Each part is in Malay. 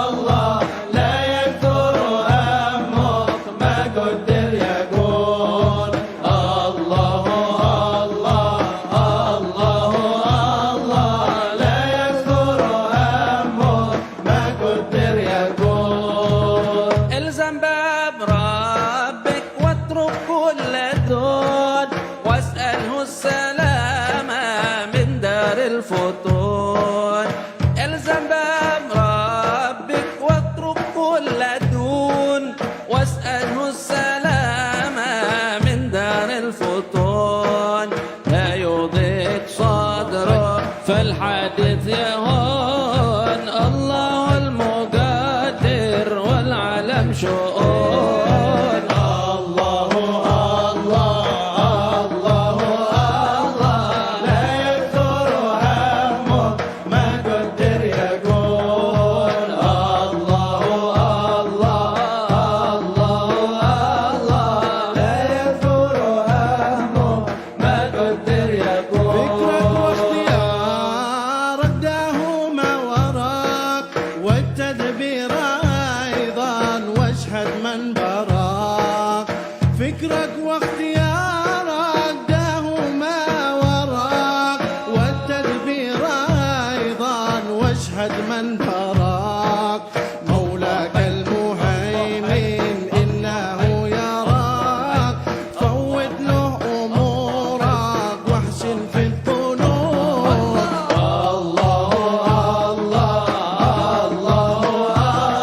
الله لا يكثر همك ما قدر يكون. الله الله الله الله لا يكثر همك ما قدر يكون. الزم باب ربك واترك كل دون واسأله السلامة من دار الفتون. الزم باب ربك واترك كل دون واسأله السلامة من دار الفتون. لا يضيق صدرك فالحديث يهون. الله المقدر والعالم شؤون. الله الله الله الله لا يكثر همك ما قدر يكون. الله الله الله الله لا يكثر همك ما قدر يكون. فكرك واختيارك داهما وراك والتدبير أيضا واشهد من براك. فكرك واختيارك داهما وراك والتدبير أيضا واشهد من براك. مولاك المهيمن إنه يراك فوت له أمورك واحسن في الظنون. الله الله الله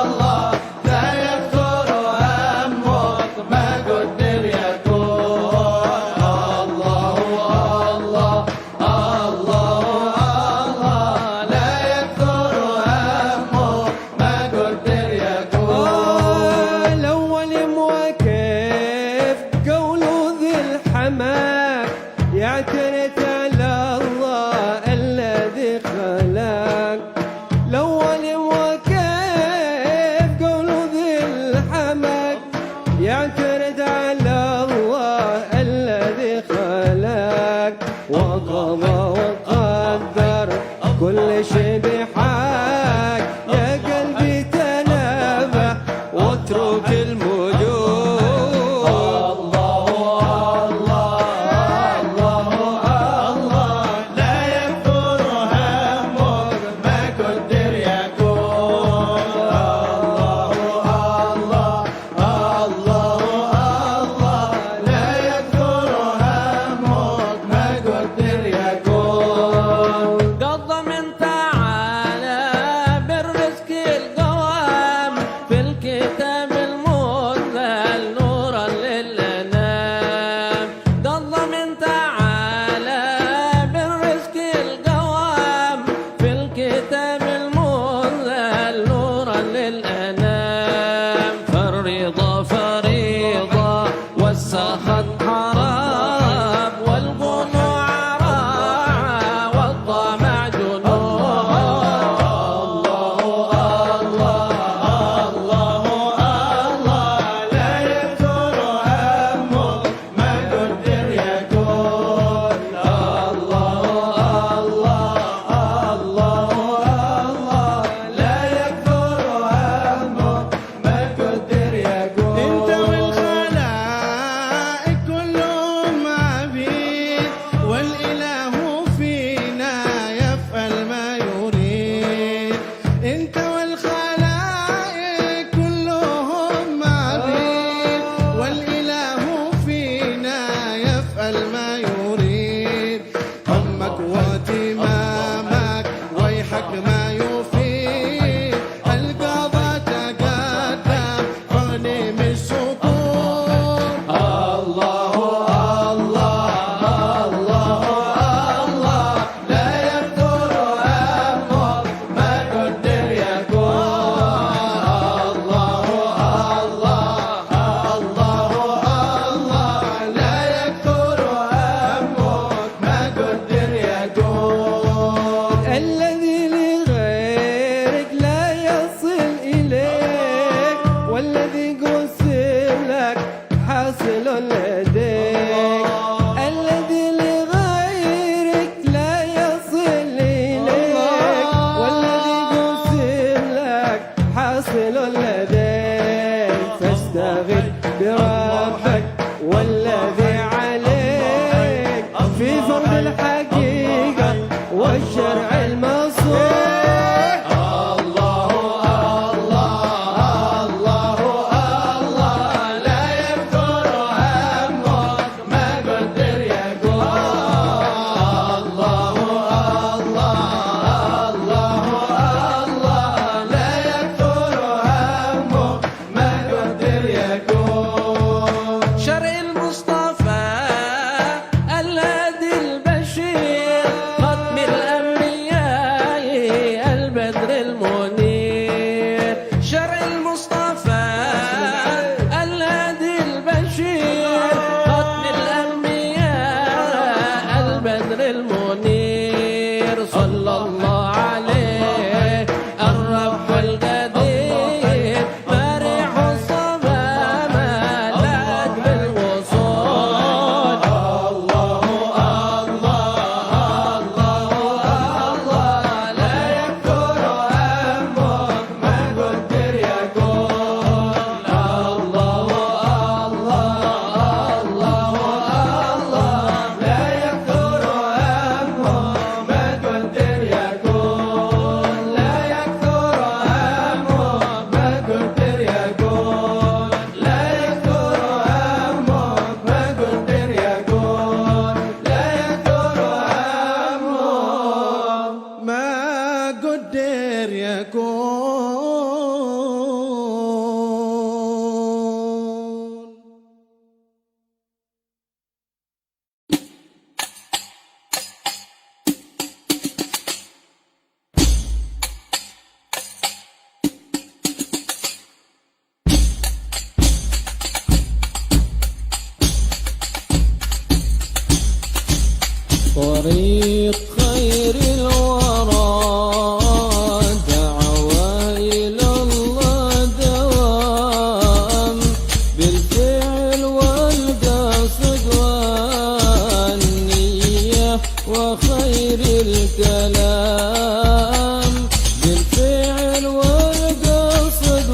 الله لا يكثر همك ما قدر يكون. الله الله الله الله لا يكثر همك ما قدر يكون. الأول موقف قوله ذي الحماك يعترف على الله الذي خلق. الأول موقف قوله ذي الحماك يعترف على الله الذي خلق. وقضى وقدر كل شيء بحق. يا قلبي تنبه واترك المجون. الله الله الله لا يكثر همك ما قدر يكون. الله الله الله لا يكثر همك ما قدر يكون. قضى من تعالى بالرزق القوام في الكتاب المنزل نورا للأنام. قضى من تعالى بالرزق القوام في الكتاب المنزل نورا للأنام. فالرضا فريضة والسخط حرام والقنوع راعى والطمع جنون. الله لا يكثر همك ما قدر يكون. الله الله لا يكثر همك ما قدر يكون. انت والخلائق كلهم عبيد والاله فينا يفعل ما يريد. انت والخلائق كلهم عبيد والاله فينا يفعل ما يريد. همك واتمامك ويحك ما يفيد. القضاء تقدم غنيم السكون. الله الله الله لا يكثر همك ما قدر يكون. الله الله الله لا يكثر همك ما قدر يكون. الذي لغيرك لا يصل إليك والذي قسم لك حاصل لديك. الذي لغيرك لا يصل إليك والذي قسم لك والشرع المصون. شرع المصطفى الهادي البشير ختم الأنبياء البدر المنير. شرع المصطفى الهادي البشير ختم الأنبياء البدر المنير. صلى الله عليه الرب القدير بارع الصمام ملاك بالوصول. لا يكثر همك ما قدر يكون. الله لا يكثر همك ما قدر يكون. لا يكثر همك ما قدر يكون. لا يكثر همك ما قدر يكون. لا يكثر همك ما قدر يكون. طريق خير الورى دعوة إلى الله دوام بالفعل والقصد والنية وخير الكلام. بالفعل والقصد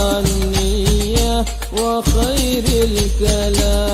والنية وخير الكلام.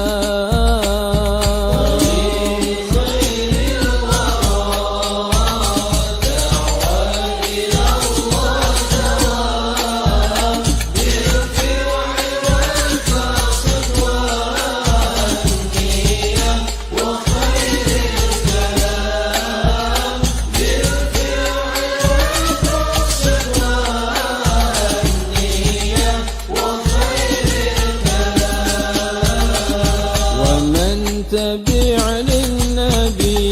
ومن تبع للنبي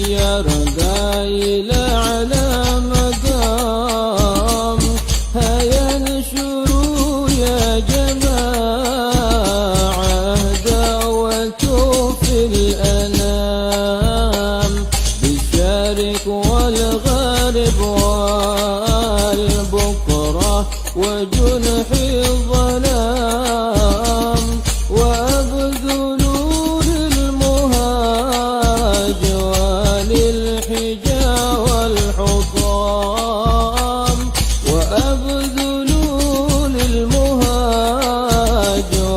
يرقى إلى على مقام. هيا انشروا يا جماعة دعوة في الأنام. بالشرق والغرب والبكرة وجنح الظلام. وابذلوا للمهاج وللحجا والحطام. وابذلوا للمهاج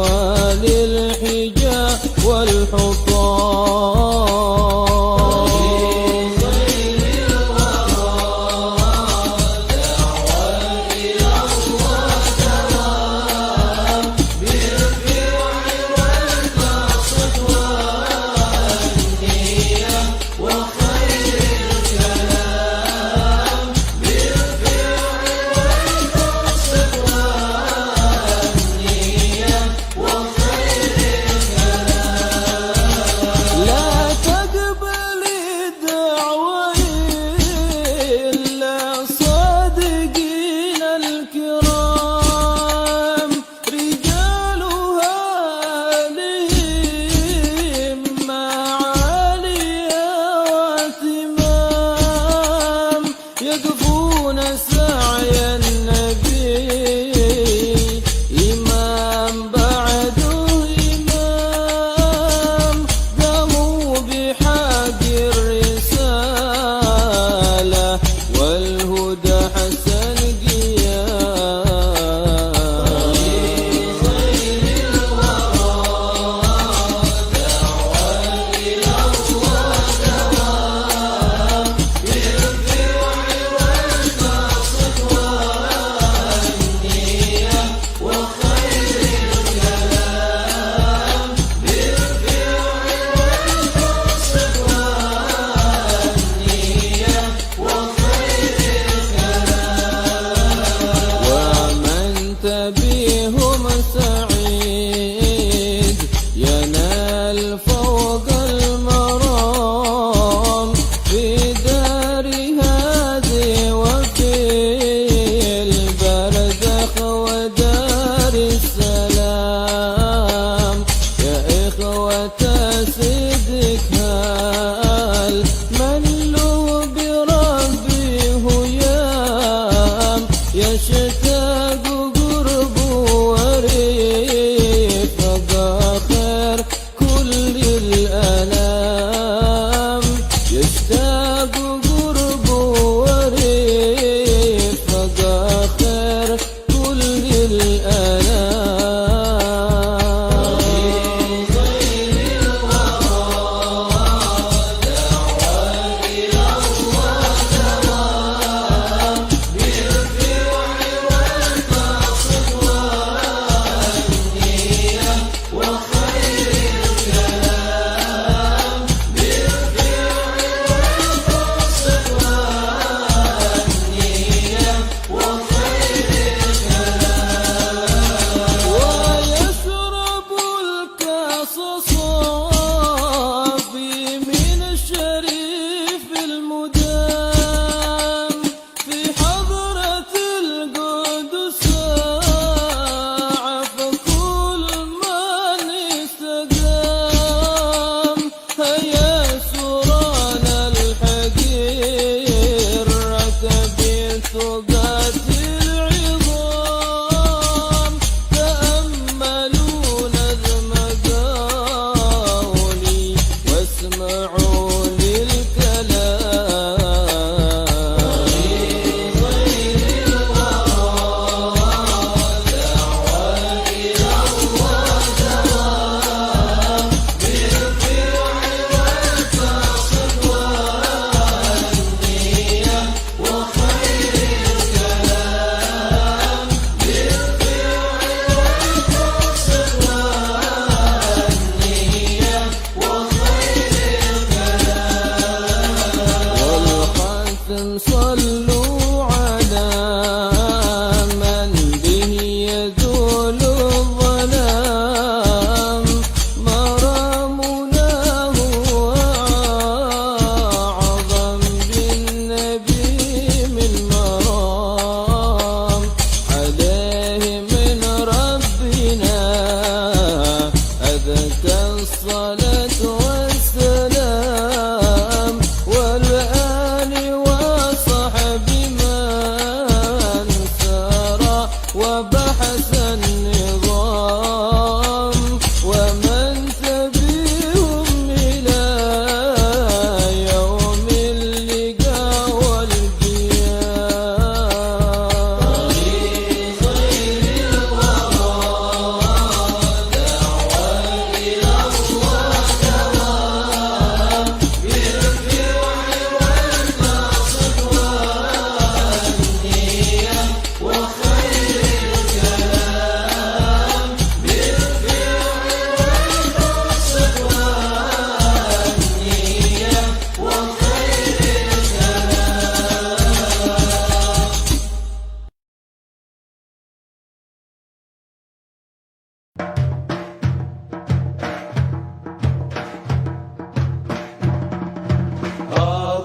وللحجا والحطام.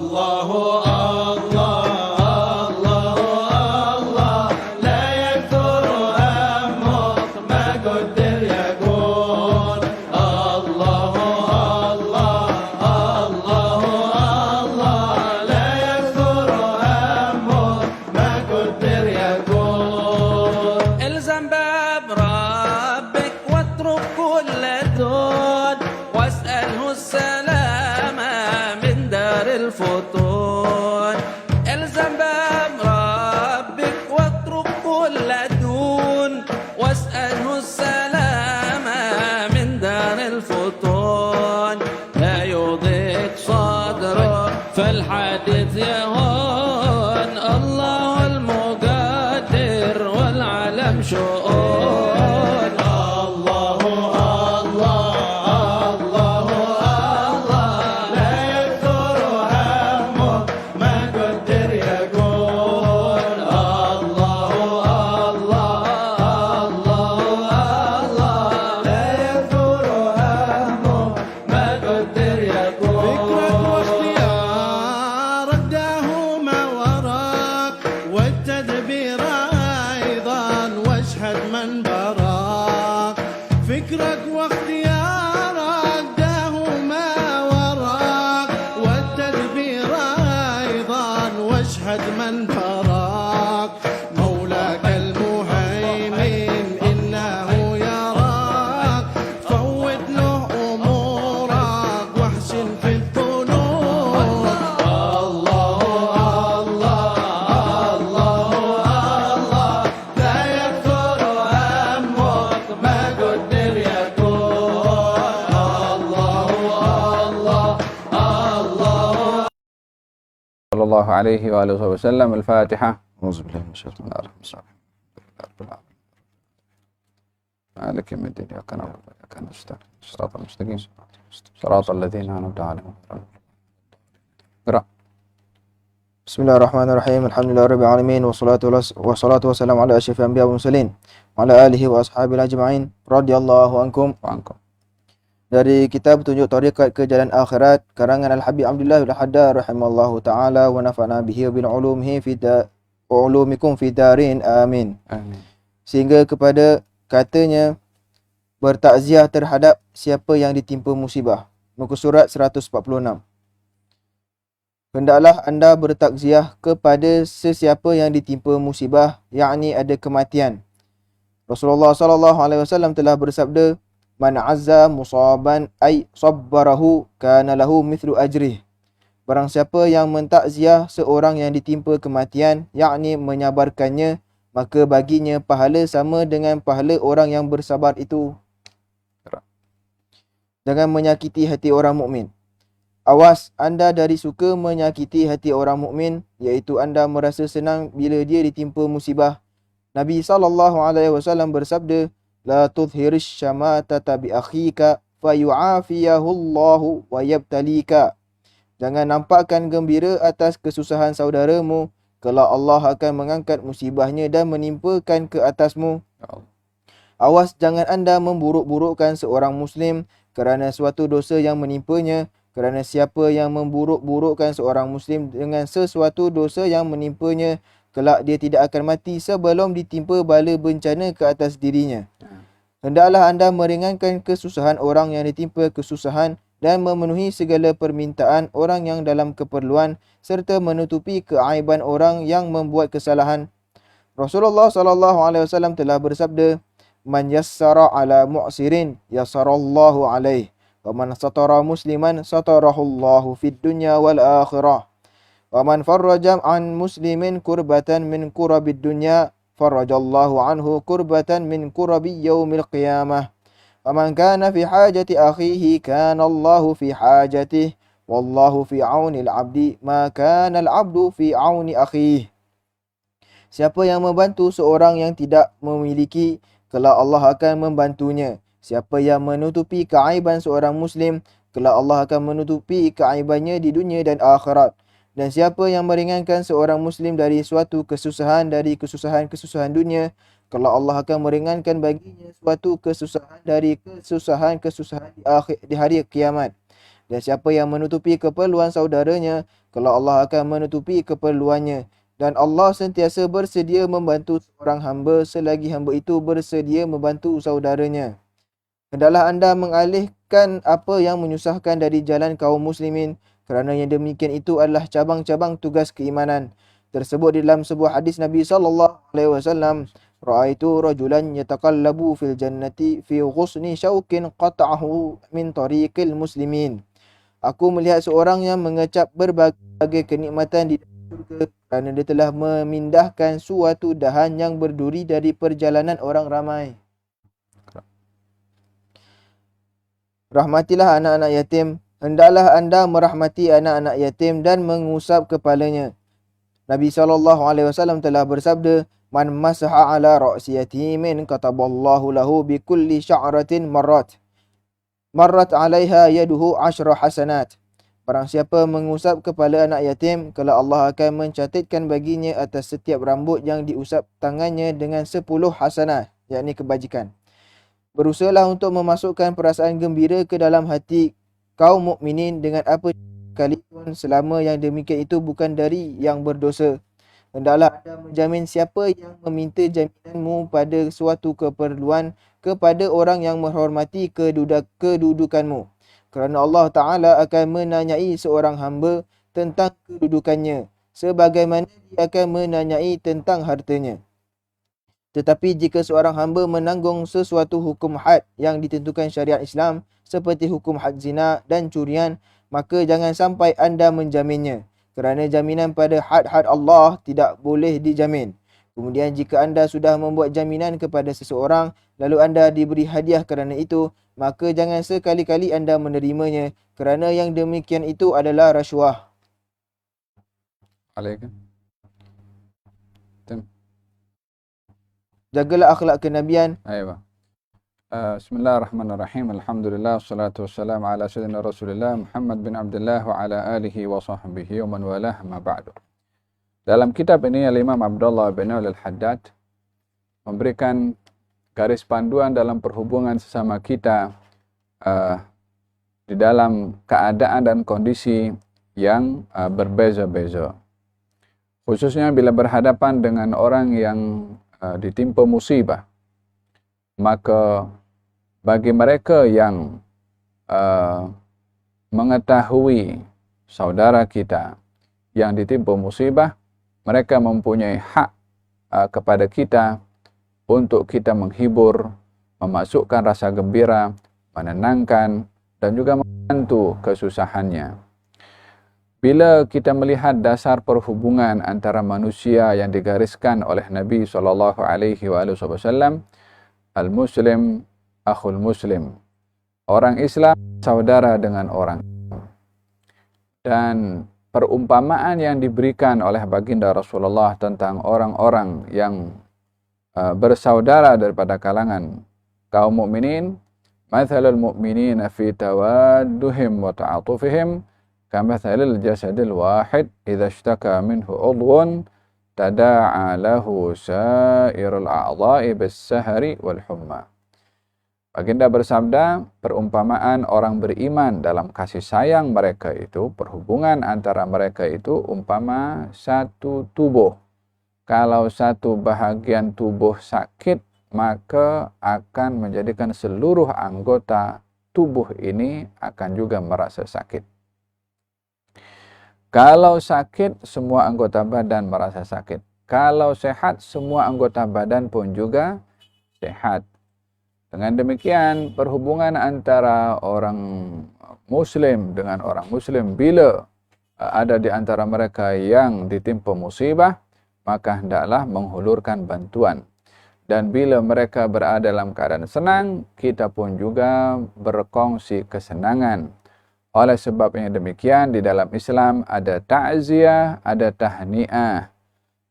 الله الله الله لا يكثر همك ما قدر يكون الله الله الله لا يكثر همك ما قدر يكون الزم باب ربك واترك كل دون واسأله السلامة من دار الفتون الزم باب ربك واترك كل دون واسأله السلامة من دار الفتون لا يضيق صدرك فالحديث يهون الله المقدر والعالم شؤون الله الله لا يكثر همك ما قدر يكون الله لا يكثر همك ما قدر يكون فكرك واختيارك داهما وراك والتدبير أيضا واشهد من براك فكرك واختيارك داهما وراك والتدبير أيضا واشهد من براك مولاك المهيمن إنه يراك فوت له أمورك واحسن في الظنون لا يكثر همك ما قدر يكون الله صلى الله عليه وآله وسلم. الفاتحة. أعوذ بالله من الشيطان الرجيم. بسم الله الرحمن الرحيم. مالك يوم الدين إياك نعبد وإياك نستعين صراط المستقيم صراط الذين أنعمت عليهم. اقرأ. بسم الله الرحمن الرحيم. الحمد لله رب العالمين والصلاة والسلام على أشرف الأنبياء والمرسلين وعلى آله وأصحابه أجمعين radhiyallahu ankum. Wa'ankum. Dari kitab Petunjuk Tariqat ke Jalan Akhirat karangan Al-Habib Abdullah bin Haddad rahimallahu taala wa nafa'na bihi wa bil ulumihi fi ulumikum fi darin amin. Amin. Sehingga kepada katanya bertakziah terhadap siapa yang ditimpa musibah. Muka surat 146. Hendaklah anda bertakziah kepada sesiapa yang ditimpa musibah, yakni ada kematian. Rasulullah sallallahu alaihi wasallam telah bersabda, "Man azza musaban ay sabbarahu kana lahu mithlu ajrih." Barang siapa yang mentakziah seorang yang ditimpa kematian, yakni menyabarkannya, maka baginya pahala sama dengan pahala orang yang bersabar itu. Jangan menyakiti hati orang mukmin. Awas anda dari suka menyakiti hati orang mukmin, iaitu anda merasa senang bila dia ditimpa musibah. Nabi SAW bersabda, "La tudhhirish syamatata bi akhika fayu'afiyahu Allahu wa yabtalika." Jangan nampakkan gembira atas kesusahan saudaramu, kelak Allah akan mengangkat musibahnya dan menimpakan ke atasmu. Awas jangan anda memburuk-burukkan seorang muslim kerana suatu dosa yang menimpanya, kerana siapa yang memburuk-burukkan seorang muslim dengan sesuatu dosa yang menimpanya, kelak dia tidak akan mati sebelum ditimpa bala bencana ke atas dirinya. Hendaklah anda meringankan kesusahan orang yang ditimpa kesusahan dan memenuhi segala permintaan orang yang dalam keperluan serta menutupi keaiban orang yang membuat kesalahan. Rasulullah SAW telah bersabda, "Man yassara ala mu'sirin yassarallahu alaih, wa man satara musliman satarahullahu fid dunya wal akhirah. Wa man farraja an muslimin kurbatan min kurabid dunya farajallahu anhu kurbatan min kurabi yaumil qiyamah. Wa man kana fi hajati akhihi kana Allahu fi hajatihi wallahu fi auni al-'abdi ma kana al-'abdu fi auni akhihi." Siapa yang membantu seorang yang tidak memiliki, kelak Allah akan membantunya. Siapa yang menutupi keaiban seorang muslim, kelak Allah akan menutupi keaibannya di dunia dan akhirat. Dan siapa yang meringankan seorang muslim dari suatu kesusahan dari kesusahan-kesusahan dunia, kelak Allah akan meringankan baginya suatu kesusahan dari kesusahan-kesusahan di hari kiamat. Dan siapa yang menutupi keperluan saudaranya, kalau Allah akan menutupi keperluannya. Dan Allah sentiasa bersedia membantu seorang hamba selagi hamba itu bersedia membantu saudaranya. Hendaklah anda mengalihkan apa yang menyusahkan dari jalan kaum muslimin, kerana yang demikian itu adalah cabang-cabang tugas keimanan. Tersebut di dalam sebuah hadis Nabi SAW, Ra'aitu rajulan yataqallabu fil jannati fi ghusni syaukin qata'ahu min tariqil muslimin. Aku melihat seorang yang mengecap berbagai kenikmatan di surga kerana dia telah memindahkan suatu dahan yang berduri dari perjalanan orang ramai. Rahmatilah anak-anak yatim. Hendaklah anda merahmati anak-anak yatim dan mengusap kepalanya. Nabi SAW telah bersabda, Man masaha ala ra'si yatimin kataballahu lahu bi kulli sya'ratin marrat alaiha yaduhu 10 hasanat. Barang siapa mengusap kepala anak yatim, kalau Allah akan mencatatkan baginya atas setiap rambut yang diusap tangannya dengan 10 hasanah, yakni kebajikan. Berusahalah untuk memasukkan perasaan gembira ke dalam hati kaum mukminin dengan apa sekalipun selama yang demikian itu bukan dari yang berdosa. Hendaklah anda menjamin siapa yang meminta jaminanmu pada suatu keperluan kepada orang yang menghormati kedudukanmu. Kerana Allah Ta'ala akan menanyai seorang hamba tentang kedudukannya, sebagaimana dia akan menanyai tentang hartanya. Tetapi jika seorang hamba menanggung sesuatu hukum had yang ditentukan syariat Islam, seperti hukum had zina dan curian, maka jangan sampai anda menjaminnya. Kerana jaminan pada had-had Allah tidak boleh dijamin. Kemudian jika anda sudah membuat jaminan kepada seseorang, lalu anda diberi hadiah kerana itu, maka jangan sekali-kali anda menerimanya, kerana yang demikian itu adalah rasuah. Alaikum. Jagalah akhlak kenabian. Ayo. Bismillahirrahmanirrahim. Alhamdulillah, wassalatu wassalamu ala sayyidina Rasulillah Muhammad bin Abdullah wa ala alihi wa sahbihi wa man walah ma ba'du. Dalam kitab ini Al-Imam Abdullah bin Al-Haddad memberikan garis panduan dalam perhubungan sesama kita di dalam keadaan dan kondisi yang berbeza-beza. Khususnya bila berhadapan dengan orang yang ditimpa musibah, maka bagi mereka yang mengetahui saudara kita yang ditimpa musibah, mereka mempunyai hak kepada kita untuk kita menghibur, memasukkan rasa gembira, menenangkan dan juga membantu kesusahannya. Bila kita melihat dasar perhubungan antara manusia yang digariskan oleh Nabi SAW, Al-Muslim akhul Muslim. Orang Islam saudara dengan orang Islam. Dan perumpamaan yang diberikan oleh baginda Rasulullah tentang orang-orang yang bersaudara daripada kalangan kaum mukminin, mathalul mu'minina fi tawadduhim wa ta'atufihim kamathalil jasadil wahid idza ishtaka minhu udhun tada'a lahu sa'irul a'dha'i bis-sahari wal humma. Baginda bersabda, perumpamaan orang beriman dalam kasih sayang mereka itu, perhubungan antara mereka itu umpama satu tubuh. Kalau satu bahagian tubuh sakit, maka akan menjadikan seluruh anggota tubuh ini akan juga merasa sakit. Kalau sakit, semua anggota badan merasa sakit. Kalau sehat, semua anggota badan pun juga sehat. Dengan demikian, perhubungan antara orang Muslim dengan orang Muslim, bila ada di antara mereka yang ditimpa musibah, maka hendaklah menghulurkan bantuan. Dan bila mereka berada dalam keadaan senang, kita pun juga berkongsi kesenangan. Oleh sebab yang demikian, di dalam Islam ada ta'ziyah, ada tahni'ah.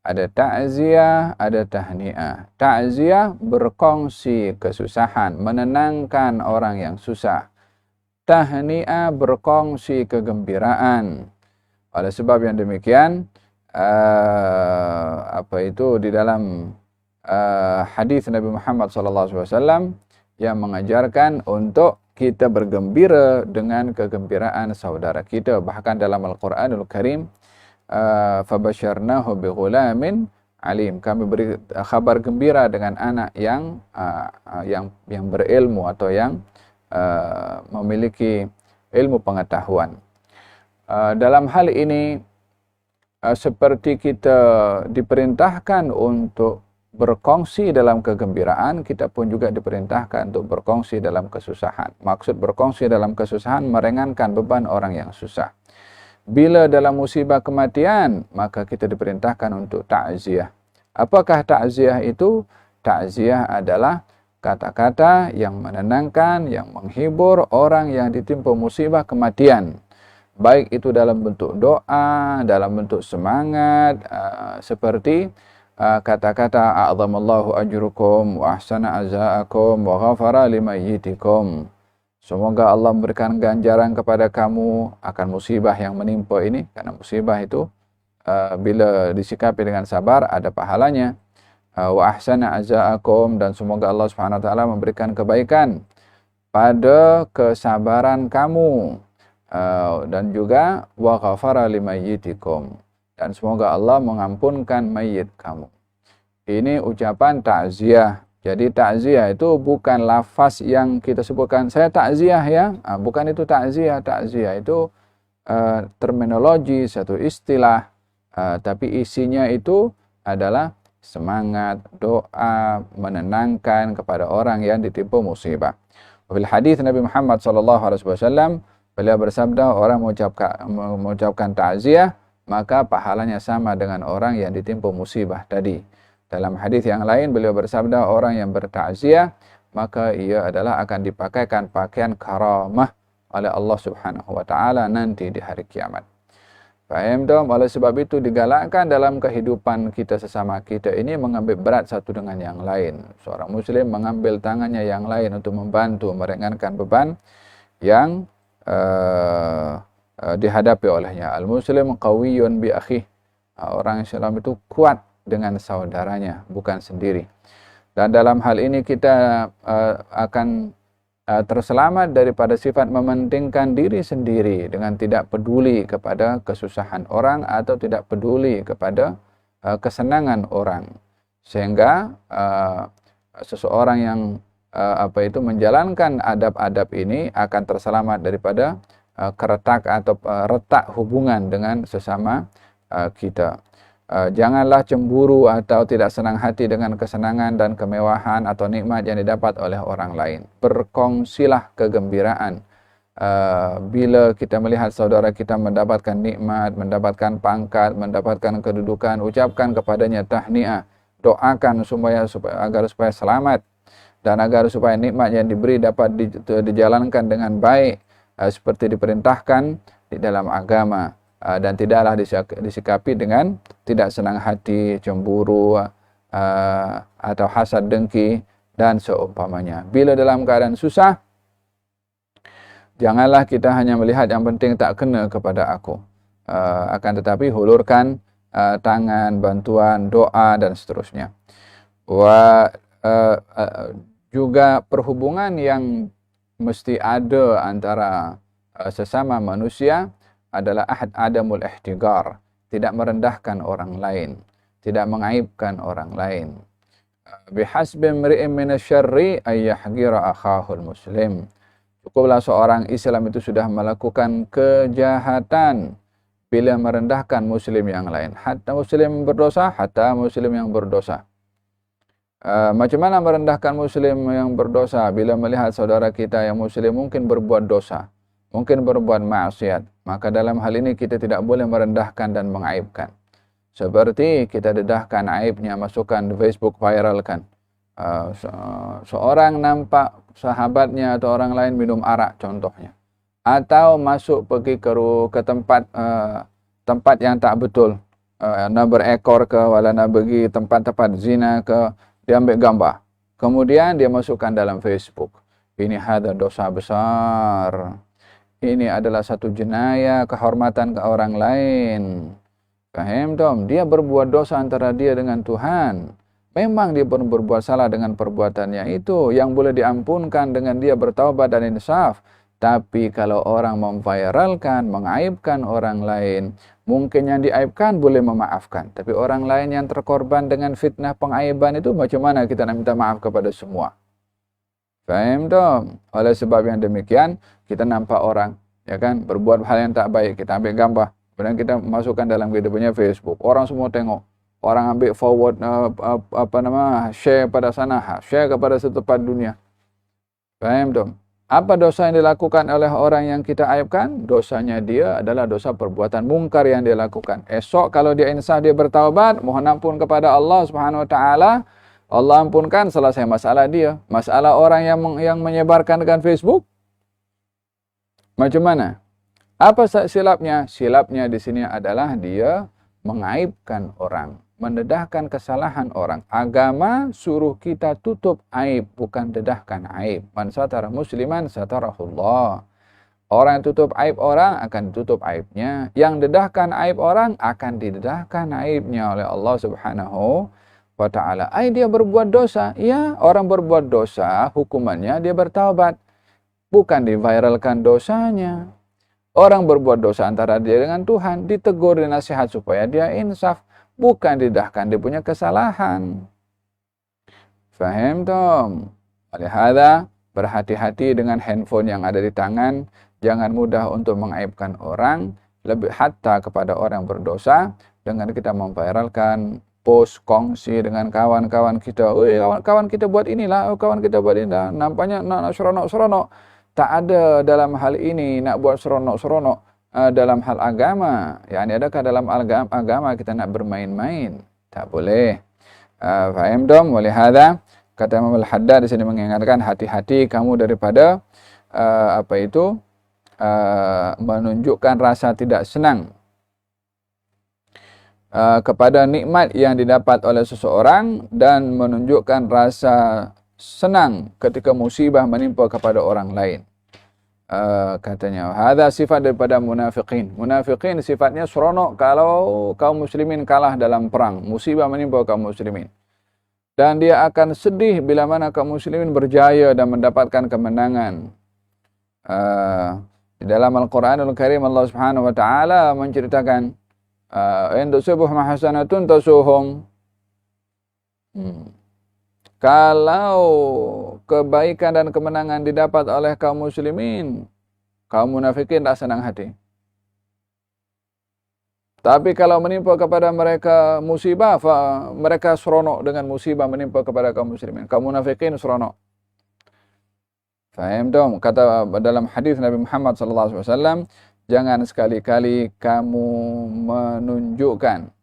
Ada ta'ziyah, ada tahni'ah. Ta'ziyah berkongsi kesusahan, menenangkan orang yang susah. Tahni'ah berkongsi kegembiraan. Oleh sebab yang demikian, di dalam hadis Nabi Muhammad SAW, yang mengajarkan untuk kita bergembira dengan kegembiraan saudara kita. Bahkan dalam Al-Quranul Karim, fabasyarnahu bighulamin alim. Kami beri kabar gembira dengan anak yang berilmu atau yang memiliki ilmu pengetahuan. Dalam hal ini, seperti kita diperintahkan untuk berkongsi dalam kegembiraan, kita pun juga diperintahkan untuk berkongsi dalam kesusahan. Maksud berkongsi dalam kesusahan, meringankan beban orang yang susah. Bila dalam musibah kematian, maka kita diperintahkan untuk takziah. Apakah takziah itu? Takziah adalah kata-kata yang menenangkan, yang menghibur orang yang ditimpa musibah kematian. Baik itu dalam bentuk doa, dalam bentuk semangat, seperti kata-kata a'zamallahu ajrukum wa ahsana azaakum wa ghafara limayyitikum. Semoga Allah memberikan ganjaran kepada kamu akan musibah yang menimpa ini, karena musibah itu bila disikapi dengan sabar ada pahalanya. Wa ahsana azaakum, dan semoga Allah Subhanahu wa taala memberikan kebaikan pada kesabaran kamu, dan juga wa ghafara limayyitikum, dan semoga Allah mengampunkan mayit kamu. Ini ucapan takziah. Jadi takziah itu bukan lafaz yang kita sebutkan, saya takziah ya. Bukan itu takziah. Takziah itu terminologi, satu istilah. Tapi isinya itu adalah semangat, doa, menenangkan kepada orang yang ditimpa musibah. Bil hadis Nabi Muhammad SAW, beliau bersabda, orang mengucapkan takziah, maka pahalanya sama dengan orang yang ditimpa musibah tadi. Dalam hadis yang lain beliau bersabda, orang yang bertakziah maka ia adalah akan dipakaikan pakaian karamah oleh Allah Subhanahu wa taala nanti di hari kiamat. Faham dong? Oleh sebab itu digalakkan dalam kehidupan kita sesama kita ini mengambil berat satu dengan yang lain. Seorang muslim mengambil tangannya yang lain untuk membantu meringankan beban yang dihadapi olehnya. Al-muslim qawiyyun bi akhih. Orang Islam itu kuat dengan saudaranya, bukan sendiri. Dan dalam hal ini kita akan terselamat daripada sifat mementingkan diri sendiri dengan tidak peduli kepada kesusahan orang atau tidak peduli kepada kesenangan orang. Sehingga seseorang yang menjalankan adab-adab ini akan terselamat daripada keretak atau retak hubungan dengan sesama kita. Janganlah cemburu atau tidak senang hati dengan kesenangan dan kemewahan atau nikmat yang didapat oleh orang lain. Berkongsilah kegembiraan. Bila kita melihat saudara kita mendapatkan nikmat, mendapatkan pangkat, mendapatkan kedudukan, ucapkan kepadanya tahniah. Doakan agar supaya selamat dan agar supaya nikmat yang diberi dapat dijalankan dengan baik seperti diperintahkan di dalam agama. Dan tidaklah disikapi dengan tidak senang hati, cemburu, atau hasad dengki dan seumpamanya. Bila dalam keadaan susah, janganlah kita hanya melihat yang penting tak kena kepada aku. Akan tetapi hulurkan tangan, bantuan, doa dan seterusnya. Juga perhubungan yang mesti ada antara sesama manusia adalah adamul ihtigar, tidak merendahkan orang lain, tidak mengaibkan orang lain. Bihasbi imri'in minasyarri ay yahqira akhahul muslim. Cukuplah seorang Islam itu sudah melakukan kejahatan bila merendahkan muslim yang lain. Hatta muslim berdosa, hatta muslim yang berdosa. Macam mana merendahkan muslim yang berdosa bila melihat saudara kita yang muslim mungkin berbuat dosa, mungkin berbuat maksiat, maka dalam hal ini kita tidak boleh merendahkan dan mengaibkan. Seperti kita dedahkan aibnya, masukkan di Facebook, viralkan. Seorang nampak sahabatnya atau orang lain minum arak contohnya. Atau masuk pergi ke tempat yang tak betul. Nak berekor ke, wala nak pergi tempat-tempat zina ke, dia ambil gambar. Kemudian dia masukkan dalam Facebook. Ini ada dosa besar. Ini adalah satu jenayah kehormatan ke orang lain. Faham dong? Dia berbuat dosa antara dia dengan Tuhan. memang dia pun berbuat salah dengan perbuatannya itu, yang boleh diampunkan dengan dia bertaubat dan insaf. Tapi kalau orang memviralkan, mengaibkan orang lain, mungkin yang diaibkan boleh memaafkan. Tapi orang lain yang terkorban dengan fitnah pengaiban itu, macam mana kita nak minta maaf kepada semua? Faham tak? Oleh sebab yang demikian, kita nampak orang, ya kan, berbuat hal yang tak baik, kita ambil gambar, kemudian kita masukkan dalam kita punya Facebook. Orang semua tengok. Orang ambil forward, share pada sana, share kepada setempat dunia. Faham tak? Apa dosa yang dilakukan oleh orang yang kita aibkan? Dosanya dia adalah dosa perbuatan mungkar yang dia lakukan. Esok kalau dia insaf, dia bertaubat, mohon ampun kepada Allah Subhanahu wa taala, Allah ampunkan, selesai masalah dia. Masalah orang yang menyebarkan dengan Facebook, macam mana? Apa silapnya? Silapnya di sini adalah dia mengaibkan orang, mendedahkan kesalahan orang. Agama suruh kita tutup aib, bukan dedahkan aib. Man satara musliman satarahullah. Orang yang tutup aib orang akan tutup aibnya. Yang dedahkan aib orang akan didedahkan aibnya oleh Allah Subhanahu wa ta'ala. Dia berbuat dosa. Ya, orang berbuat dosa, hukumannya dia bertaubat. Bukan diviralkan dosanya. Orang berbuat dosa antara dia dengan Tuhan, ditegur, dinasihat supaya dia insaf. Bukan didedahkan dia punya kesalahan. Faham tak? Oleh hadza, berhati-hati dengan handphone yang ada di tangan. Jangan mudah untuk mengaibkan orang, lebih hatta kepada orang berdosa, dengan kita memviralkan, post, kongsi dengan kawan-kawan kita. Kawan kita buat inilah, kawan kita buat inilah. Nampaknya nak seronok-seronok. Tak ada dalam hal ini nak buat seronok-seronok. Dalam hal agama, yakni adakah dalam agama kita nak bermain-main? Tak boleh. Faham dong? Oleh hadza, kata Imam Al-Haddad di sini mengingatkan, hati-hati kamu daripada menunjukkan rasa tidak senang kepada nikmat yang didapat oleh seseorang, dan menunjukkan rasa senang ketika musibah menimpa kepada orang lain. Katanya, hadza sifat daripada munafiqin. Munafiqin sifatnya seronok kalau kaum muslimin kalah dalam perang, musibah menimpa kaum muslimin. Dan dia akan sedih bila mana kaum muslimin berjaya dan mendapatkan kemenangan. Di dalam Al-Quranul Karim, Allah Subhanahu wa taala menceritakan, in tusibuhum hasanatun tasuhum. Kalau kebaikan dan kemenangan didapat oleh kaum muslimin, kaum munafikin tak senang hati. Tapi kalau menimpa kepada mereka musibah, mereka seronok dengan musibah menimpa kepada kaum muslimin. Kaum munafikin seronok. Faham dong? Kata dalam hadis Nabi Muhammad SAW, jangan sekali-kali kamu menunjukkan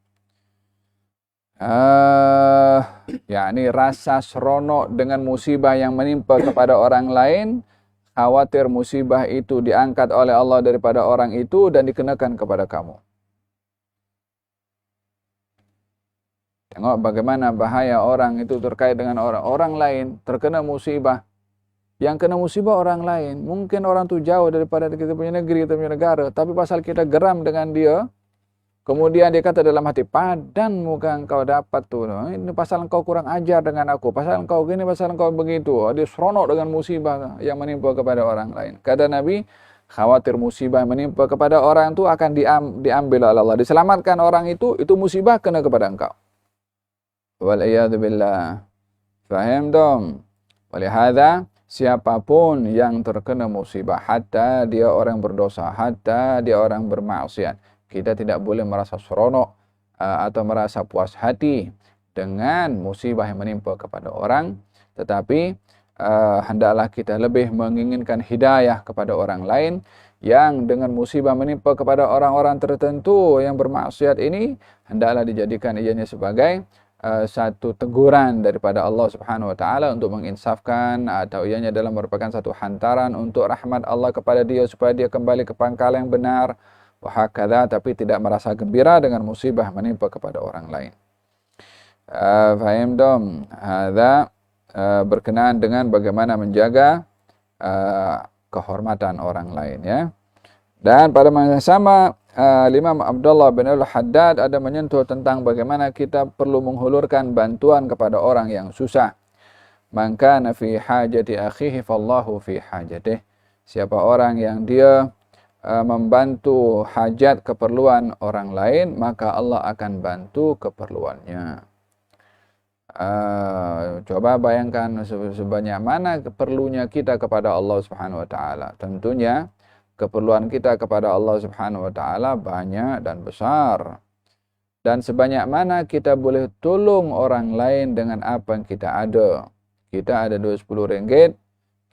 yakni rasa seronok dengan musibah yang menimpa kepada orang lain, khawatir musibah itu diangkat oleh Allah daripada orang itu dan dikenakan kepada kamu. Tengok bagaimana bahaya orang itu terkait dengan orang lain, terkena musibah. Yang kena musibah orang lain, mungkin orang tu jauh daripada kita punya negeri, kita punya negara, tapi pasal kita geram dengan dia, kemudian dia kata dalam hati, padan muka engkau dapat tu. Ini pasal engkau kurang ajar dengan aku. Pasal engkau gini, pasal engkau begitu. Dia seronok dengan musibah yang menimpa kepada orang lain. Kata Nabi, khawatir musibah menimpa kepada orang itu akan diambil oleh Allah. Diselamatkan orang itu musibah kena kepada engkau. Wal'iyadzubillah. Faham dong? Oleh hadza, siapapun yang terkena musibah, hatta dia orang berdosa, hatta dia orang bermaksiat, kita tidak boleh merasa seronok atau merasa puas hati dengan musibah yang menimpa kepada orang. Tetapi hendaklah kita lebih menginginkan hidayah kepada orang lain yang dengan musibah menimpa kepada orang-orang tertentu yang bermaksiat ini, hendaklah dijadikan ianya sebagai satu teguran daripada Allah Subhanahu wa taala untuk menginsafkan, atau ianya dalam merupakan satu hantaran untuk rahmat Allah kepada dia supaya dia kembali ke pangkal yang benar. Wahakadha, tapi tidak merasa gembira dengan musibah menimpa kepada orang lain. Faham dong? Hadza berkenaan dengan bagaimana menjaga kehormatan orang lain, ya. Dan pada masa yang sama, Imam Abdullah bin Al-Haddad ada menyentuh tentang bagaimana kita perlu menghulurkan bantuan kepada orang yang susah. Man kana fi hajati akhihi fallahu fi hajatih. Siapa orang yang dia membantu hajat keperluan orang lain, maka Allah akan bantu keperluannya. Coba bayangkan sebanyak mana perlunya kita kepada Allah Subhanahu wa taala. Tentunya keperluan kita kepada Allah Subhanahu wa taala banyak dan besar. Dan sebanyak mana kita boleh tolong orang lain dengan apa yang kita ada. Kita ada 10 ringgit,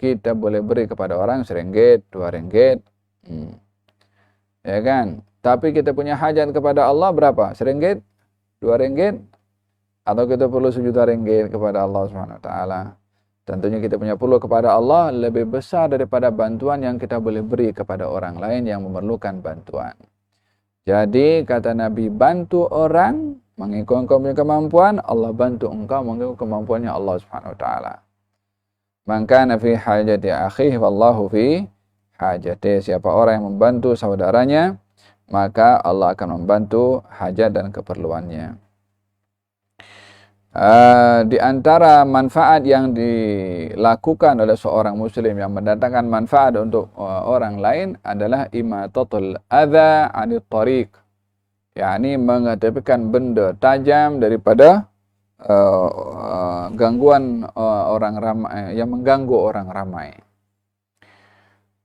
kita boleh beri kepada orang RM1, RM2. Ya kan? Tapi kita punya hajat kepada Allah berapa? RM1, RM2? Atau kita perlu RM1 juta kepada Allah Subhanahu wa taala? Tentunya kita punya perlu kepada Allah lebih besar daripada bantuan yang kita boleh beri kepada orang lain yang memerlukan bantuan. Jadi kata Nabi, bantu orang mengikut engkau punya kemampuan, Allah bantu engkau mengikut kemampuannya Allah Subhanahu wa taala. Man kana fi hajati akhihi wallahu fi hajati. Siapa orang yang membantu saudaranya, maka Allah akan membantu hajat dan keperluannya. Di antara manfaat yang dilakukan oleh seorang muslim yang mendatangkan manfaat untuk orang lain adalah imatatul adza 'anil thariq, yakni mengetepikan benda tajam daripada gangguan orang ramai, yang mengganggu orang ramai.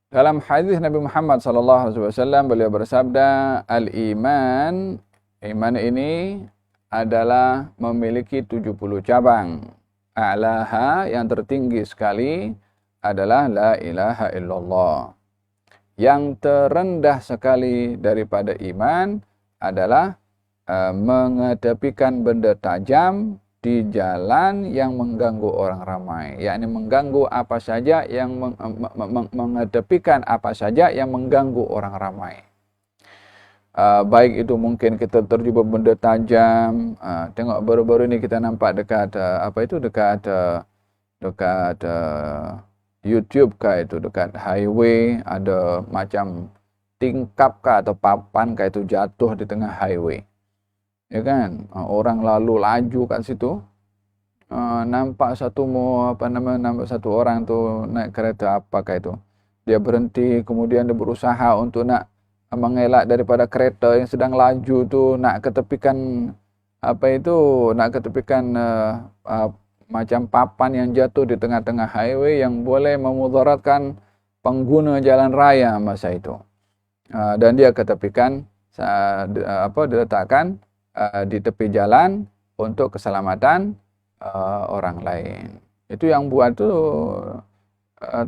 Dalam hadis Nabi Muhammad SAW beliau bersabda, al-iman, iman ini adalah memiliki 70 cabang. A'laha, yang tertinggi sekali adalah la ilaha illallah. Yang terendah sekali daripada iman adalah mengetepikan benda tajam di jalan yang mengganggu orang ramai, yakni mengganggu apa saja yang mengetepikan apa saja yang mengganggu orang ramai. Baik itu mungkin kita terjumpa benda tajam. Tengok baru-baru ini kita nampak dekat dekat YouTube kah itu, dekat highway ada macam tingkap kah atau papan kah itu jatuh di tengah highway. Ya kan? Orang lalu laju kat situ. Nampak satu orang tu naik kereta apakah itu. Dia berhenti, kemudian dia berusaha untuk nak mengelak daripada kereta yang sedang laju tu, nak ketepikan macam papan yang jatuh di tengah-tengah highway yang boleh memudaratkan pengguna jalan raya masa itu. Dan dia ketepikan, diletakkan di tepi jalan untuk keselamatan orang lain. Itu yang buat tu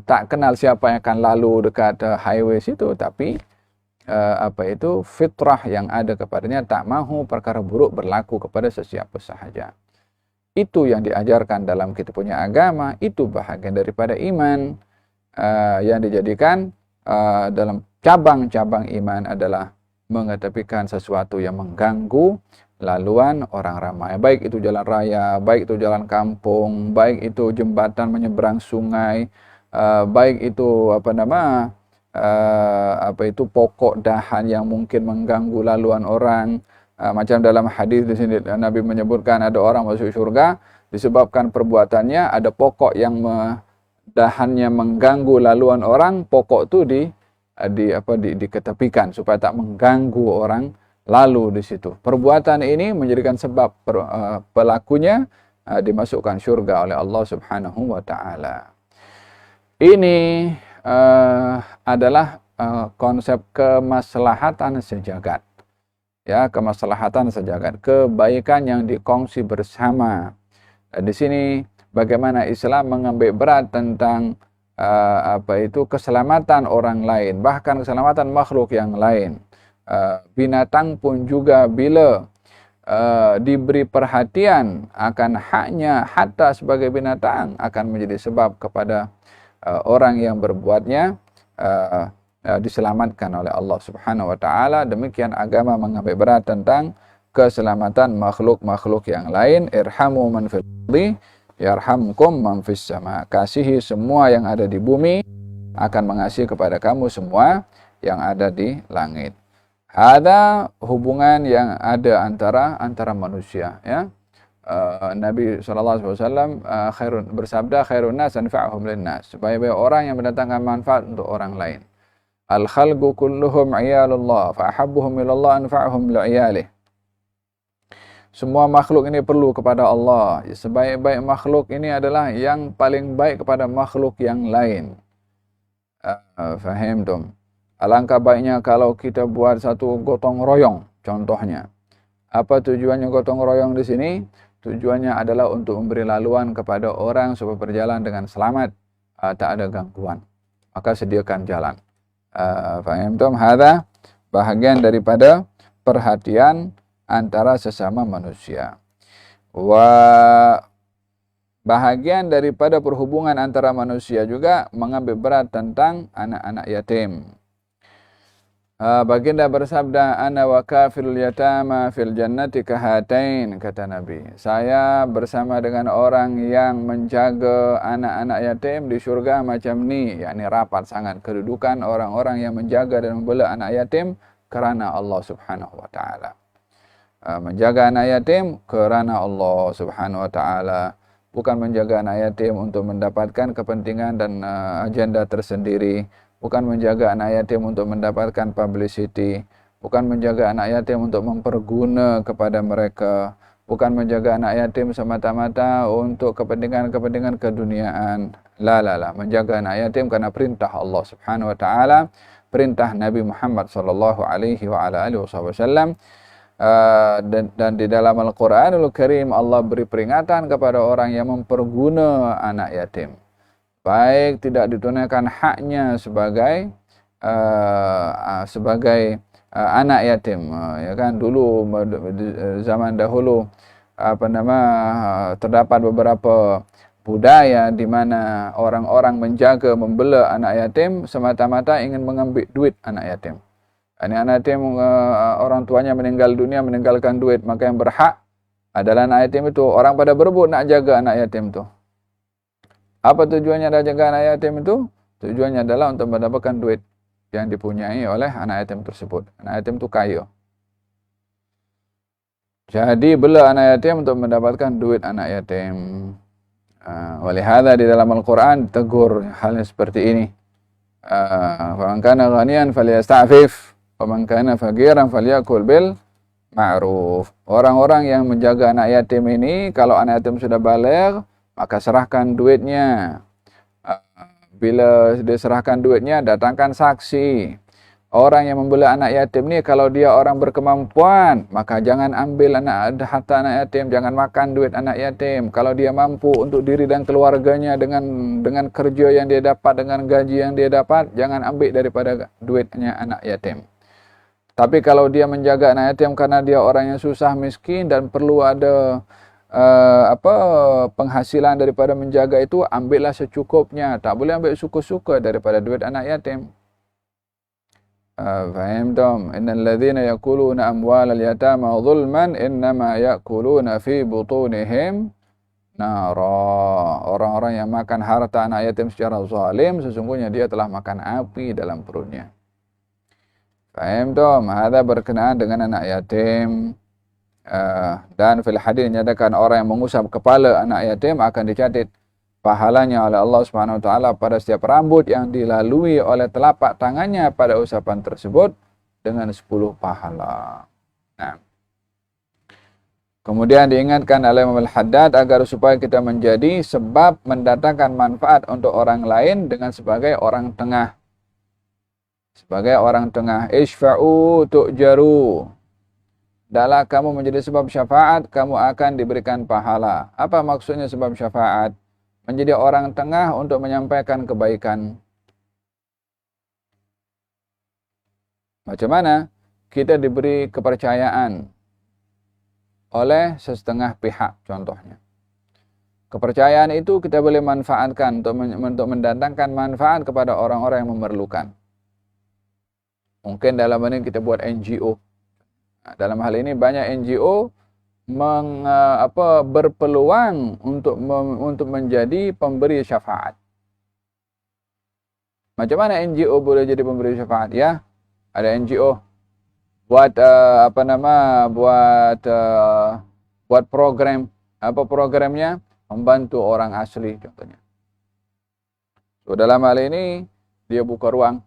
tak kenal siapa yang akan lalu dekat highway situ, tapi fitrah yang ada kepadanya, tak mahu perkara buruk berlaku kepada sesiapa sahaja. Itu yang diajarkan dalam kita punya agama, itu bahagian daripada iman. Yang dijadikan dalam cabang-cabang iman adalah mengetepikan sesuatu yang mengganggu laluan orang ramai, baik itu jalan raya, baik itu jalan kampung, baik itu jembatan menyeberang sungai, baik itu pokok dahan yang mungkin mengganggu laluan orang. Macam dalam hadis di sini Nabi menyebutkan ada orang masuk syurga disebabkan perbuatannya, ada pokok yang dahannya mengganggu laluan orang, pokok tu diketepikan supaya tak mengganggu orang lalu di situ. Perbuatan ini menjadikan sebab pelakunya dimasukkan syurga oleh Allah Subhanahu wa taala. Ini adalah konsep kemaslahatan sejagat. Ya, kemaslahatan sejagat, kebaikan yang dikongsi bersama. Di sini bagaimana Islam mengambil berat tentang keselamatan orang lain, bahkan keselamatan makhluk yang lain. Binatang pun juga bila diberi perhatian akan haknya, hatta sebagai binatang akan menjadi sebab kepada orang yang berbuatnya diselamatkan oleh Allah Subhanahu wa taala. Demikian agama mengambil berat tentang keselamatan makhluk-makhluk yang lain. Irhamu man fil ardi yarhamkum man fis sama. Kasihi semua yang ada di bumi, akan mengasihi kepada kamu semua yang ada di langit. Ada hubungan yang ada antara manusia, ya. Nabi SAW bersabda, khairun nas anfa'uhum linnas, sebaik-baik orang yang mendatangkan manfaat untuk orang lain. Al-khalqu kulluhum iyalullah fa ahabbuhum ilallah anfa'uhum li'iyalih. Semua makhluk ini perlu kepada Allah. Sebaik-baik makhluk ini adalah yang paling baik kepada makhluk yang lain. Faham tum? Alangkah baiknya kalau kita buat satu gotong royong, contohnya. Apa tujuannya gotong royong di sini? Tujuannya adalah untuk memberi laluan kepada orang supaya berjalan dengan selamat, tak ada gangguan. Maka sediakan jalan. Faham tum? Hadza bahagian daripada perhatian antara sesama manusia. Bahagian daripada perhubungan antara manusia juga mengambil berat tentang anak-anak yatim. Baginda bersabda, ana wa kafirul yatama fil jannati kahatain, kata Nabi. Saya bersama dengan orang yang menjaga anak-anak yatim di syurga macam ni, yakni rapat sangat kedudukan orang-orang yang menjaga dan membela anak yatim kerana Allah Subhanahu wa taala. Menjaga anak yatim kerana Allah Subhanahu wa taala, bukan menjaga anak yatim untuk mendapatkan kepentingan dan agenda tersendiri, bukan menjaga anak yatim untuk mendapatkan publicity, bukan menjaga anak yatim untuk memperguna kepada mereka, bukan menjaga anak yatim semata-mata untuk kepentingan-kepentingan keduniaan. La, menjaga anak yatim karena perintah Allah Subhanahu wa taala, perintah Nabi Muhammad sallallahu alaihi wa ala alihi wasallam. Dan di dalam Al-Quranul Karim Allah beri peringatan kepada orang yang memperguna anak yatim, baik tidak ditunaikan haknya sebagai anak yatim, ya kan. Dulu zaman dahulu terdapat beberapa budaya di mana orang-orang menjaga membela anak yatim semata-mata ingin mengambil duit anak yatim. Ini anak yatim orang tuanya meninggal dunia meninggalkan duit, maka yang berhak adalah anak yatim itu. Orang pada berebut nak jaga anak yatim itu. Apa tujuannya dah jaga anak yatim itu? Tujuannya adalah untuk mendapatkan duit yang dipunyai oleh anak yatim tersebut. Anak yatim itu kaya. Jadi bela anak yatim untuk mendapatkan duit anak yatim. Walihada di dalam Al-Quran tegur hal seperti ini. Faman kana ghaniyan falyasta'fif wa man kana faqiran falyakul bil ma'ruf. Orang-orang yang menjaga anak yatim ini, kalau anak yatim sudah baligh, maka serahkan duitnya. Bila diserahkan duitnya, datangkan saksi. Orang yang membela anak yatim ni, kalau dia orang berkemampuan, maka jangan ambil harta anak yatim, jangan makan duit anak yatim. Kalau dia mampu untuk diri dan keluarganya dengan kerja yang dia dapat, dengan gaji yang dia dapat, jangan ambil daripada duitnya anak yatim. Tapi kalau dia menjaga anak yatim karena dia orang yang susah miskin dan perlu ada penghasilan daripada menjaga itu, ambillah secukupnya. Tak boleh ambil suka-suka daripada duit anak yatim. Faham tom? Innal ladzina yakuluna amwalal yatama zulman innama yakuluna fi butunihim nara. Orang-orang yang makan harta anak yatim secara zalim, sesungguhnya dia telah makan api dalam perutnya. Faham tom? Hadza berkenaan dengan anak yatim. Dan fil hadis dinyatakan orang yang mengusap kepala anak yatim akan dicatat pahalanya oleh Allah Subhanahu wa taala pada setiap rambut yang dilalui oleh telapak tangannya pada usapan tersebut dengan 10 pahala. Nah. Kemudian diingatkan oleh Imam Al-Haddad agar supaya kita menjadi sebab mendatangkan manfaat untuk orang lain dengan sebagai orang tengah. Sebagai orang tengah, isfa'u tu'jaru. Dalam kamu menjadi sebab syafaat, kamu akan diberikan pahala. Apa maksudnya sebab syafaat? Menjadi orang tengah untuk menyampaikan kebaikan. Macam mana? Kita diberi kepercayaan oleh setengah pihak, contohnya. Kepercayaan itu kita boleh manfaatkan untuk mendatangkan manfaat kepada orang-orang yang memerlukan. Mungkin dalam ini kita buat NGO. Dalam hal ini banyak NGO berpeluang untuk menjadi pemberi syafaat. Macam mana NGO boleh jadi pemberi syafaat? Ya, ada NGO buat buat program. Apa programnya? Membantu orang asli contohnya. So, dalam hal ini dia buka ruang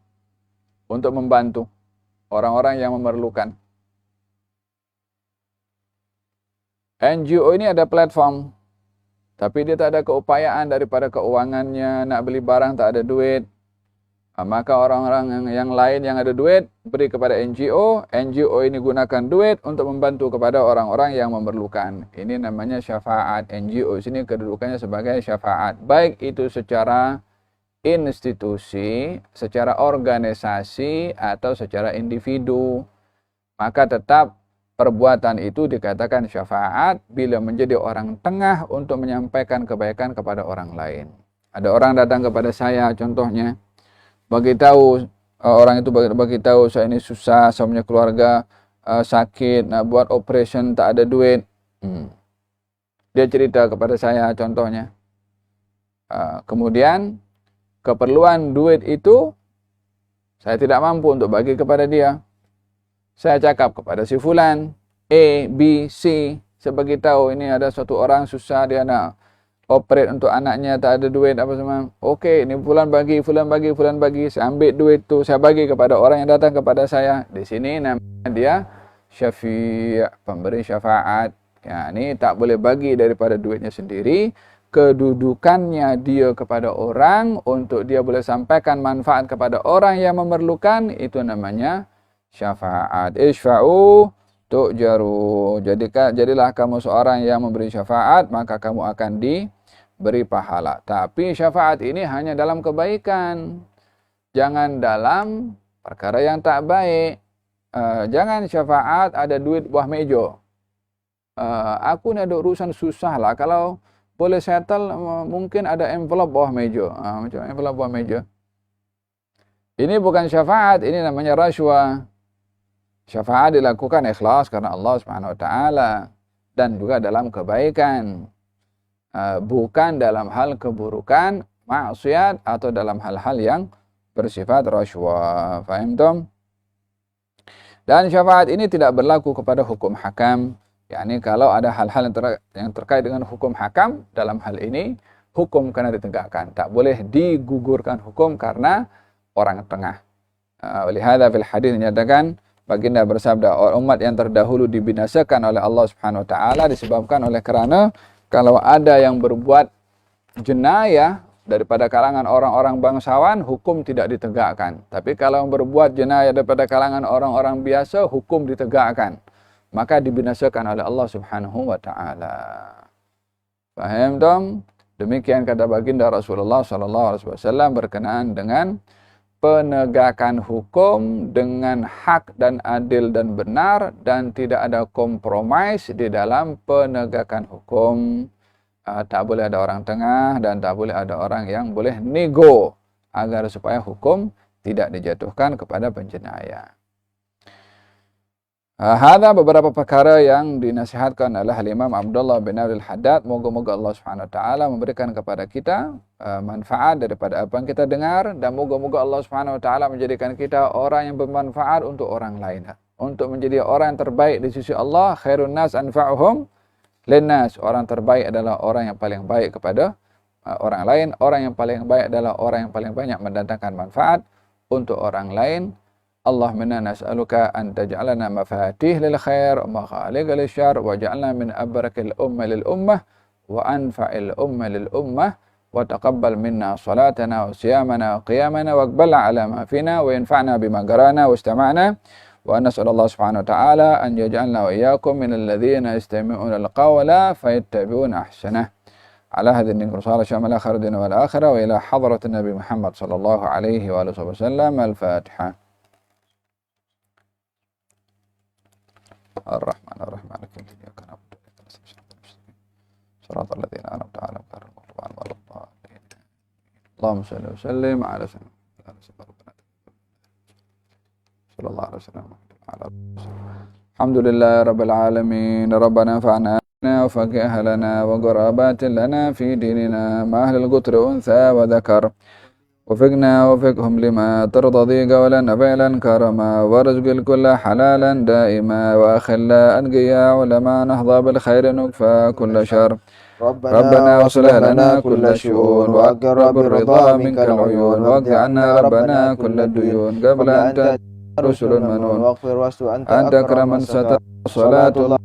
untuk membantu orang-orang yang memerlukan. NGO ini ada platform, tapi dia tak ada keupayaan daripada keuangannya, nak beli barang tak ada duit. Maka orang-orang yang lain yang ada duit beri kepada NGO. NGO ini gunakan duit untuk membantu kepada orang-orang yang memerlukan. Ini namanya syafaat. NGO sini kedudukannya sebagai syafaat. Baik itu secara institusi, secara organisasi, atau secara individu. Maka tetap perbuatan itu dikatakan syafaat bila menjadi orang tengah untuk menyampaikan kebaikan kepada orang lain. Ada orang datang kepada saya contohnya, bagi tahu orang itu bagi tahu saya ini susah, saya punya keluarga sakit, nak buat operation tak ada duit. Dia cerita kepada saya contohnya. Kemudian keperluan duit itu saya tidak mampu untuk bagi kepada dia. Saya cakap kepada si fulan A, B, C, saya bagi tahu ini ada suatu orang susah, dia nak operate untuk anaknya, tak ada duit apa semua. Okey, ini fulan bagi, saya ambil duit tu, saya bagi kepada orang yang datang kepada saya. Di sini namanya dia syafi', pemberi syafaat. Ya, ini tak boleh bagi daripada duitnya sendiri. Kedudukannya dia kepada orang untuk dia boleh sampaikan manfaat kepada orang yang memerlukan, itu namanya syafaat. Isfa'u tu'jaru. Jadilah kamu seorang yang memberi syafaat, maka kamu akan diberi pahala. Tapi syafaat ini hanya dalam kebaikan. Jangan dalam perkara yang tak baik. Jangan syafaat ada duit buah meja. Aku ni ada urusan susah lah. Kalau boleh settle, mungkin ada envelope bawah meja. Macam envelope bawah meja. Ini bukan syafaat, ini namanya rashwa. Syafaat dilakukan ikhlas karena Allah Subhanahu wa taala dan juga dalam kebaikan. Bukan dalam hal keburukan, maksiat atau dalam hal-hal yang bersifat rashwa. Faham tom? Dan syafaat ini tidak berlaku kepada hukum hakam. yakni kalau ada hal-hal yang terkait dengan hukum hakam, dalam hal ini hukum kena ditegakkan. Tak boleh digugurkan hukum karena orang tengah. Oleh hadza fil hadis dinyatakan baginda bersabda, umat yang terdahulu dibinasakan oleh Allah Subhanahu wa taala disebabkan oleh kerana kalau ada yang berbuat jenayah daripada kalangan orang-orang bangsawan, hukum tidak ditegakkan. Tapi kalau yang berbuat jenayah daripada kalangan orang-orang biasa, hukum ditegakkan. Maka dibinasakan oleh Allah Subhanahu wa taala. Faham dong? Demikian kata baginda Rasulullah sallallahu alaihi wasallam berkenaan dengan penegakan hukum dengan hak dan adil dan benar, dan tidak ada kompromis di dalam penegakan hukum. Tak boleh ada orang tengah dan tak boleh ada orang yang boleh nego agar supaya hukum tidak dijatuhkan kepada penjenayah. Ada beberapa perkara yang dinasihatkan oleh Imam Abdullah bin Abdul Haddad. Moga-moga Allah Subhanahu wa taala memberikan kepada kita manfaat daripada apa yang kita dengar, dan moga-moga Allah Subhanahu wa taala menjadikan kita orang yang bermanfaat untuk orang lain. Untuk menjadi orang yang terbaik di sisi Allah, khairun nas anfa'uhum linnas. Orang terbaik adalah orang yang paling baik kepada orang lain. Orang yang paling baik adalah orang yang paling banyak mendatangkan manfaat untuk orang lain. Allahumma nas'aluka an taj'alana mafatih lil khair wa maghaliq lil syarr waj'alna min abrakil ummah lil ummah wa anfa'il ummah lil ummah wa taqabbal minna salatana wa siyamana wa qiyamana wa aqbal ala ma fina wa yanfa'na bima qara'na wa istama'na wa nas'alullah subhanahu wa ta'ala an yaj'alna wa iyyakum min alladhina yastami'una al-qawla fayattabi'una ahsanah. على هذه الرسالة شامل آخر الدين والآخرة وإلى حضرة النبي محمد صلى الله عليه وآله وسلم. الفاتحة. الرحمن الرحيم مالك يوم الدين إياك نعبد وإياك نستعين صراط الذين أنعمت عليهم غير المغضوب عليهم ولا الضالين. اللهم صل وسلم على سيدنا محمد صلى الله عليه وسلم. الحمد لله رب العالمين. ربنا انفعنا وفقه لنا وقرابات لنا في ديننا ما أهل القطر أنثى وذكر وفقنا وفقهم لما ترتضي قولا فعلا كرما وارزق الكل حلالا دائما وأخلا أنقيا علما نهضى بالخير نكفى كل شر ربنا واصلح لنا كل شؤون وأقرب الرضا منك العيون واقض عنا ربنا كل الديون قبل أن تأتي رسل المنون واغفر واستر أنت أكرم من ستر صلاة الله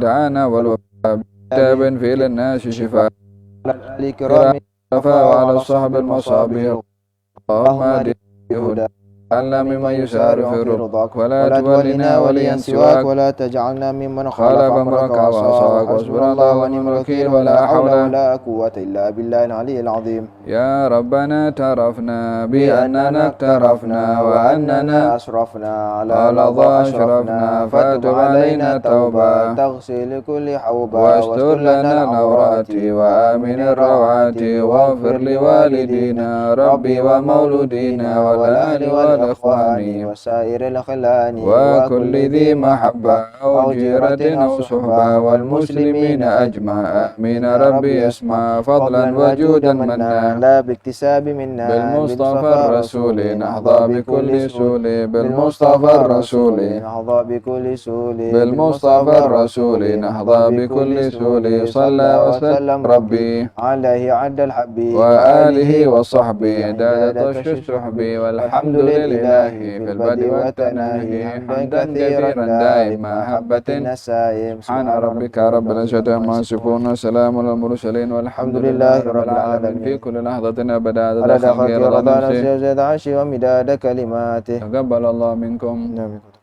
دعانا والوفاء بكتاب في للناس شفاء الكرام وعلى الصحب المصابيح اللهم اهدنا بهدى جعلنا ممن يسار في رضاك ولا تولنا وليا سواك ولا تجعلنا ممن خالف خالف أمرك أمرك وعصاك وحسبنا الله ونعم الوكيل ولا حول ولا قوة إلا بالله العلي العظيم يا ربنا اعترفنا بأننا اقترفنا وأننا أسرفنا على على لظى ظى أشرفنا أشرفنا فتب علينا توبة تغسل كل حوبة واستر لنا العورات وآمن الروعات واغفر لوالدينا ربي ومولودينا والأهل والإخوان وسائر الخلان وكل ذي محبة أو جيرة أو صحبة والمسلمين أجمع آمين ربي اسمع فضلا وجودا منا لا باكتساب منا بالمصطفى الرسول نحظى بكل سول بالمصطفى الرسول نحظى بكل سول بالمصطفى الرسول نحظى بكل سول صلى وسلم ربي عليه عد الحب وآله وصحبه دادة الشحب والحمد لله في البدء والتناهي حمدا كثيرا دائما محبة النسائم سبحان ربك رب العزة عما يصفون وسلام على المرسلين والحمد لله رب العالمين في كل لحظة أبدا على عدد خلق خلقه رضا رضا نفسه نفسه وزاد عرشه ومداد كلماته تقبل الله منكم نعم.